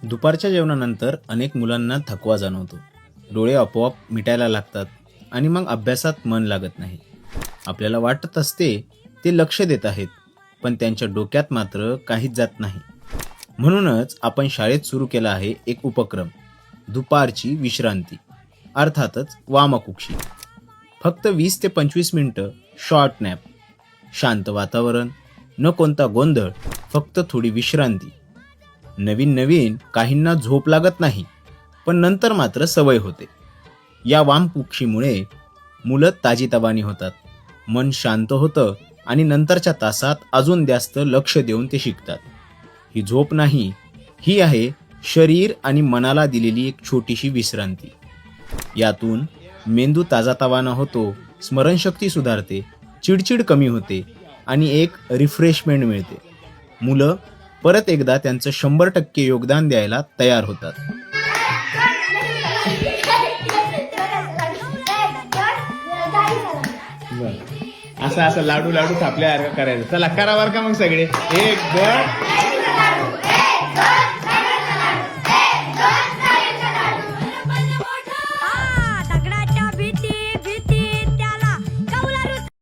दुपारच्या जेवणानंतर अनेक मुलांना थकवा जाणवतो. डोळे आपोआप मिटायला लागतात आणि मग अभ्यासात मन लागत नाही. आपल्याला वाटत असते ते लक्ष देत आहेत, पण त्यांच्या डोक्यात मात्र काहीच जात नाही. म्हणूनच आपण शाळेत सुरू केला आहे एक उपक्रम, दुपारची विश्रांती, अर्थातच वामकुक्षी. फक्त 20 ते 25 मिनिटं शॉर्ट नॅप, शांत वातावरण, न कोणता गोंधळ, फक्त थोडी विश्रांती. नवीन नवीन काहींना झोप लागत नाही, पण नंतर मात्र सवय होते. या वामकुक्षीमुळे मुलं ताजीतवानी होतात, मन शांत होतं आणि नंतरच्या तासात अजून जास्त लक्ष देऊन ते शिकतात. ही झोप नाही, ही आहे शरीर आणि मनाला दिलेली एक छोटीशी विश्रांती. यातून मेंदू ताजातवाना होतो, स्मरणशक्ती सुधारते, चिडचिड कमी होते आणि एक रिफ्रेशमेंट मिळते. मुलं परत एकदा त्यांचं 100% योगदान द्यायला तयार होतात. असं असं लाडू लाडू थापल्यासारखं करायचं. चला करा बरं का मग सगळे. 1 2